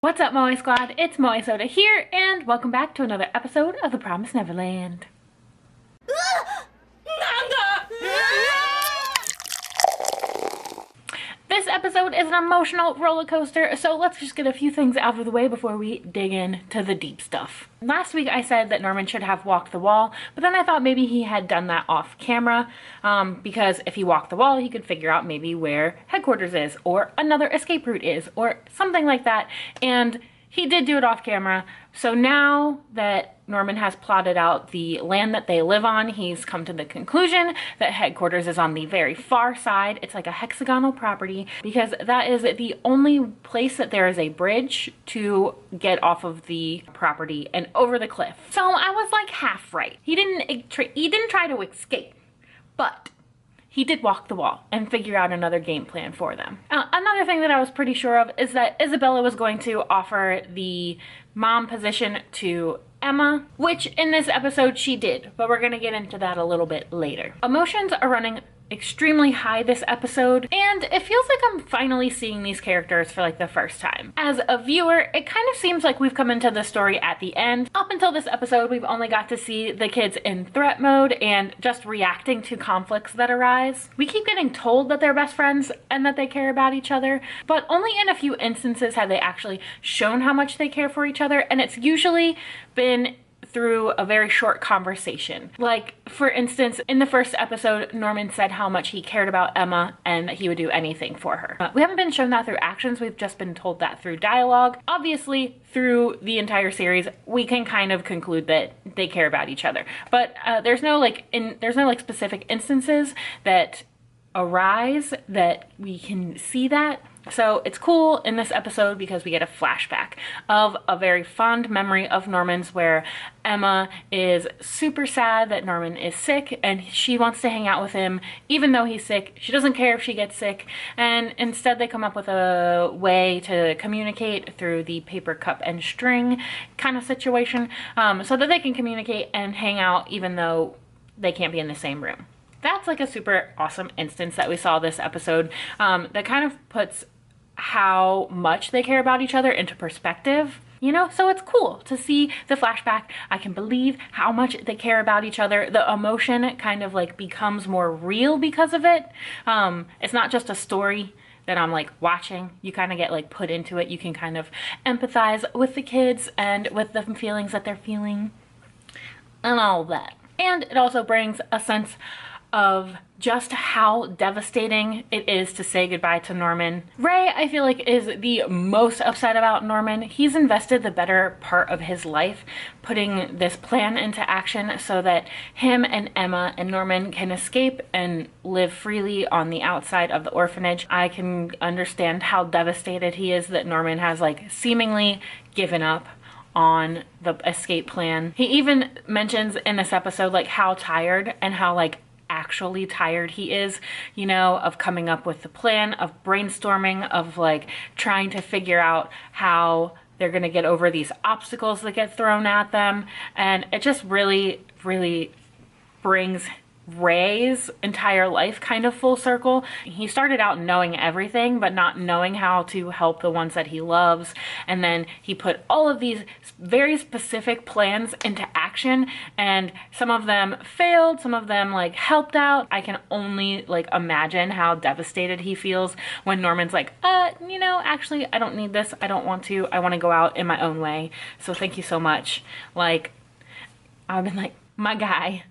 What's up, Moe Squad? It's Moesoda here, and welcome back to another episode of the Promised Neverland. This episode is an emotional roller coaster, so let's just get a few things out of the way before we dig into the deep stuff. Last week I said that Norman should have walked the wall, but then I thought maybe he had done that off camera, because if he walked the wall, he could figure out maybe where headquarters is, or another escape route is, or something like that, and he did do it off camera. So now that Norman has plotted out the land that they live on, he's come to the conclusion that headquarters is on the very far side. It's like a hexagonal property because that is the only place that there is a bridge to get off of the property and over the cliff. So I was like half right. He didn't try to escape, but he did walk the wall and figure out another game plan for them. Another thing that I was pretty sure of is that Isabella was going to offer the mom position to Emma, which in this episode she did, but we're gonna get into that a little bit later. Emotions are running extremely high this episode, and it feels like I'm finally seeing these characters for like the first time. As a viewer, it kind of seems like we've come into the story at the end. Up until this episode, we've only got to see the kids in threat mode and just reacting to conflicts that arise. We keep getting told that they're best friends and that they care about each other, but only in a few instances have they actually shown how much they care for each other, and it's usually been through a very short conversation. Like, for instance, in the first episode, Norman said how much he cared about Emma and that he would do anything for her. We haven't been shown that through actions, we've just been told that through dialogue. Obviously, through the entire series, we can kind of conclude that they care about each other. But there's no specific instances that arise that we can see that. So it's cool in this episode because we get a flashback of a very fond memory of Norman's where Emma is super sad that Norman is sick and she wants to hang out with him even though he's sick. She doesn't care if she gets sick, and instead they come up with a way to communicate through the paper cup and string kind of situation, so that they can communicate and hang out even though they can't be in the same room. That's like a super awesome instance that we saw this episode, that kind of puts how much they care about each other into perspective, you know? So it's cool to see the flashback. I can believe how much they care about each other. The emotion kind of like becomes more real because of it. It's not just a story that I'm like watching. You kind of get like put into it. You can kind of empathize with the kids and with the feelings that they're feeling and all that. And it also brings a sense of just how devastating it is to say goodbye to Norman. Ray, I feel like, is the most upset about Norman. He's invested the better part of his life putting this plan into action so that him and Emma and Norman can escape and live freely on the outside of the orphanage. I can understand how devastated he is that Norman has like seemingly given up on the escape plan. He even mentions in this episode like how tired and how like actually tired he is, you know, of coming up with the plan, of brainstorming, of like trying to figure out how they're gonna get over these obstacles that get thrown at them. And it just really, really brings Ray's entire life kind of full circle. He started out knowing everything, but not knowing how to help the ones that he loves. And then he put all of these very specific plans into action, and some of them failed, some of them like helped out. I can only like imagine how devastated he feels when Norman's like, you know, actually, I don't need this. I don't want to. I want to go out in my own way. So thank you so much. Like, I've been like, my guy,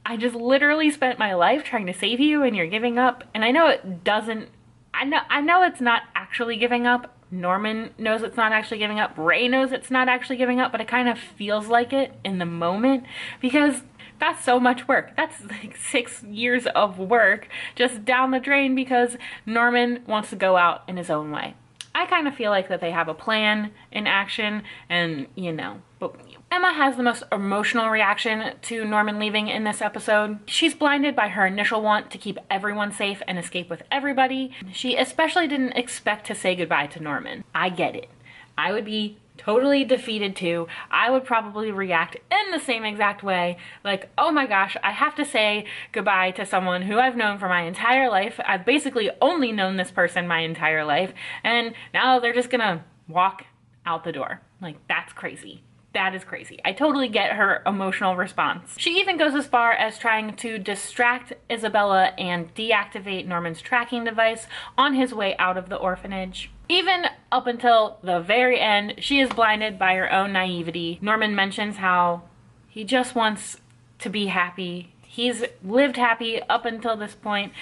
I just literally spent my life trying to save you and you're giving up. And I know it doesn't, I know it's not actually giving up. Norman knows it's not actually giving up. Ray knows it's not actually giving up, but it kind of feels like it in the moment because that's so much work. That's like 6 years of work just down the drain because Norman wants to go out in his own way. I kind of feel like that they have a plan in action, and you know, but Emma has the most emotional reaction to Norman leaving in this episode. She's blinded by her initial want to keep everyone safe and escape with everybody. She especially didn't expect to say goodbye to Norman. I get it. I would be totally defeated too. I would probably react in the same exact way, like, oh my gosh, I have to say goodbye to someone who I've known for my entire life. I've basically only known this person my entire life, and now they're just gonna walk out the door. Like, that's crazy. That is crazy. I totally get her emotional response. She even goes as far as trying to distract Isabella and deactivate Norman's tracking device on his way out of the orphanage. Even up until the very end, she is blinded by her own naivety. Norman mentions how he just wants to be happy. He's lived happy up until this point,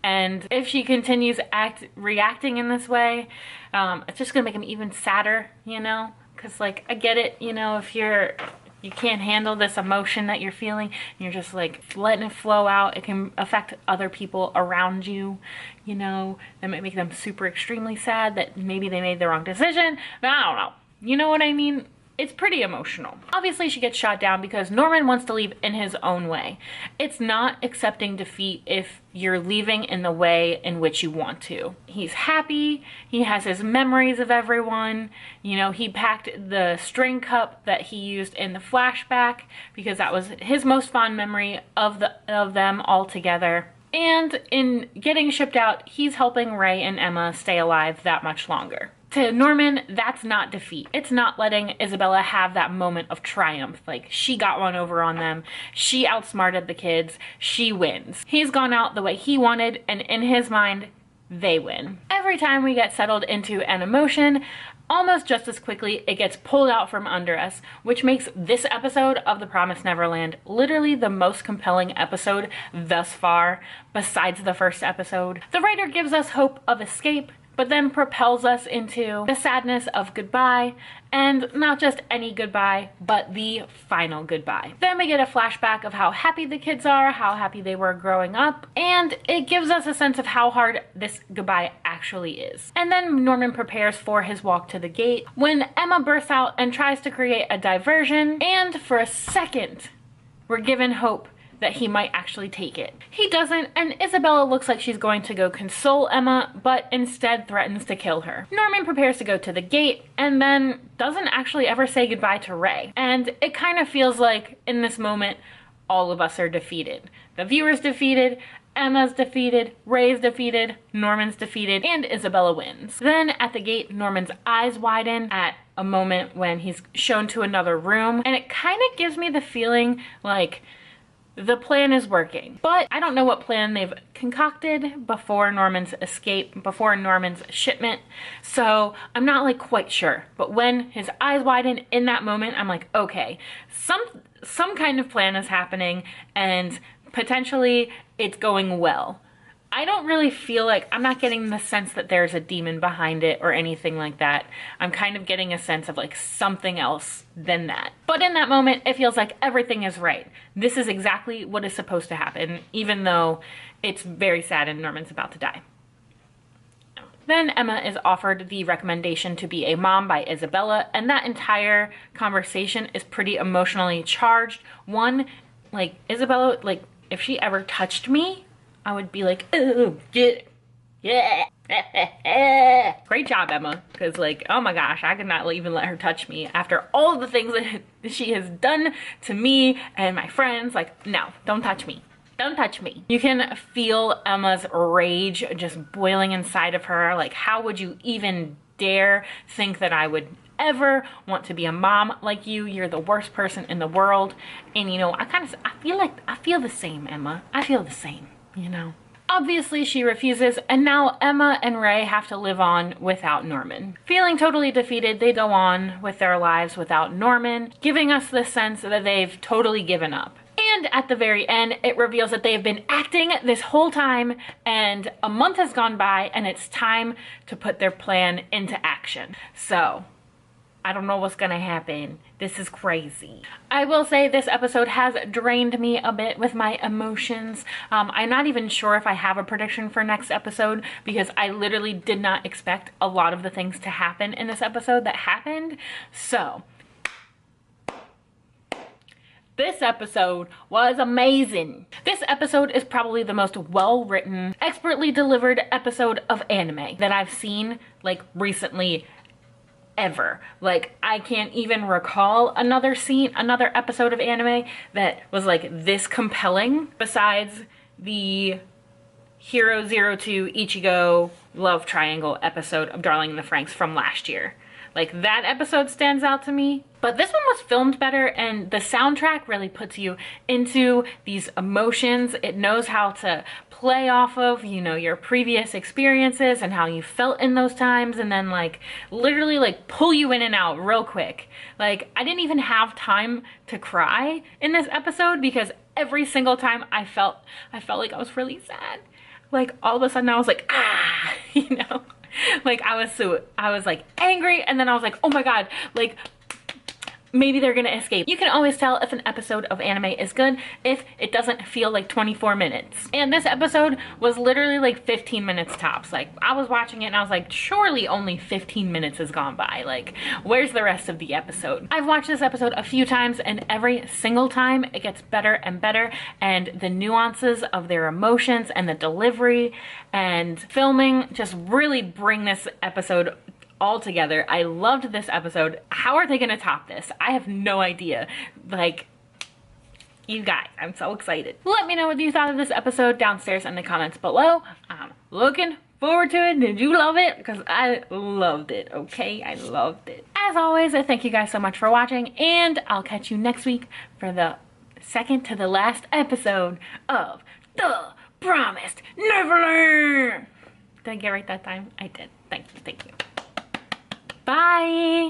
and if she continues reacting in this way, it's just gonna make him even sadder, you know? Because, like, I get it, you know, if you can't handle this emotion that you're feeling, and you're just, like, letting it flow out, it can affect other people around you, you know? That might make them super extremely sad that maybe they made the wrong decision. But I don't know. You know what I mean? It's pretty emotional. Obviously, she gets shot down because Norman wants to leave in his own way. It's not accepting defeat if you're leaving in the way in which you want to. He's happy. He has his memories of everyone. You know, he packed the string cup that he used in the flashback because that was his most fond memory of them all together. And in getting shipped out, he's helping Ray and Emma stay alive that much longer. To Norman, that's not defeat. It's not letting Isabella have that moment of triumph. Like, she got one over on them. She outsmarted the kids. She wins. He's gone out the way he wanted, and in his mind, they win. Every time we get settled into an emotion, almost just as quickly, it gets pulled out from under us, which makes this episode of The Promised Neverland literally the most compelling episode thus far, besides the first episode. The writer gives us hope of escape, but then propels us into the sadness of goodbye, and not just any goodbye, but the final goodbye. Then we get a flashback of how happy the kids are, how happy they were growing up, and it gives us a sense of how hard this goodbye actually is. And then Norman prepares for his walk to the gate when Emma bursts out and tries to create a diversion, and for a second, we're given hope that he might actually take it. He doesn't, and Isabella looks like she's going to go console Emma, but instead threatens to kill her. Norman prepares to go to the gate, and then doesn't actually ever say goodbye to Ray. And it kind of feels like, in this moment, all of us are defeated. The viewer's defeated, Emma's defeated, Ray's defeated, Norman's defeated, and Isabella wins. Then at the gate, Norman's eyes widen at a moment when he's shown to another room, and it kind of gives me the feeling like the plan is working. But I don't know what plan they've concocted before Norman's escape, before Norman's shipment, so I'm not like quite sure. But when his eyes widen in that moment, I'm like, okay, some kind of plan is happening, and potentially it's going well. I don't really feel like, I'm not getting the sense that there's a demon behind it or anything like that. I'm kind of getting a sense of like something else than that. But in that moment, it feels like everything is right. This is exactly what is supposed to happen, even though it's very sad and Norman's about to die. Then Emma is offered the recommendation to be a mom by Isabella, and that entire conversation is pretty emotionally charged. One, like, Isabella, like, if she ever touched me, I would be like, oh, yeah. Great job, Emma. Because, like, oh my gosh, I could not even let her touch me after all of the things that she has done to me and my friends. Like, no, don't touch me. Don't touch me. You can feel Emma's rage just boiling inside of her. Like, how would you even dare think that I would ever want to be a mom like you? You're the worst person in the world. And, you know, I feel the same, Emma. I feel the same. You know, obviously she refuses, and now Emma and Ray have to live on without Norman. Feeling totally defeated, they go on with their lives without Norman, giving us the sense that they've totally given up. And at the very end, it reveals that they've been acting this whole time, and a month has gone by, and it's time to put their plan into action. So I don't know what's gonna happen. This is crazy. I will say this episode has drained me a bit with my emotions. I'm not even sure if I have a prediction for next episode because I literally did not expect a lot of the things to happen in this episode that happened. So this episode was amazing. This episode is probably the most well-written, expertly delivered episode of anime that I've seen, like, recently ever. Like, I can't even recall another episode of anime that was like this compelling besides the Hero 02 Ichigo love triangle episode of Darling in the Franxx from last year. Like that episode stands out to me. But this one was filmed better, and the soundtrack really puts you into these emotions. It knows how to play off of, you know, your previous experiences and how you felt in those times, and then like literally like pull you in and out real quick. Like I didn't even have time to cry in this episode because every single time I felt like I was really sad. Like all of a sudden I was like, ah, you know, like I was like angry, and then I was like, oh my God, like maybe they're gonna escape. You can always tell if an episode of anime is good if it doesn't feel like 24 minutes. And this episode was literally like 15 minutes tops. Like I was watching it and I was like, surely only 15 minutes has gone by. Like where's the rest of the episode? I've watched this episode a few times, and every single time it gets better and better, and the nuances of their emotions and the delivery and filming just really bring this episode all together. I loved this episode. How are they gonna top this? I have no idea. Like, you guys, I'm so excited. Let me know what you thought of this episode downstairs in the comments below. I'm looking forward to it. Did you love it? Because I loved it, okay? I loved it. As always, I thank you guys so much for watching, and I'll catch you next week for the second to the last episode of The Promised Neverland. Did I get it right that time? I did. Thank you, thank you. Bye.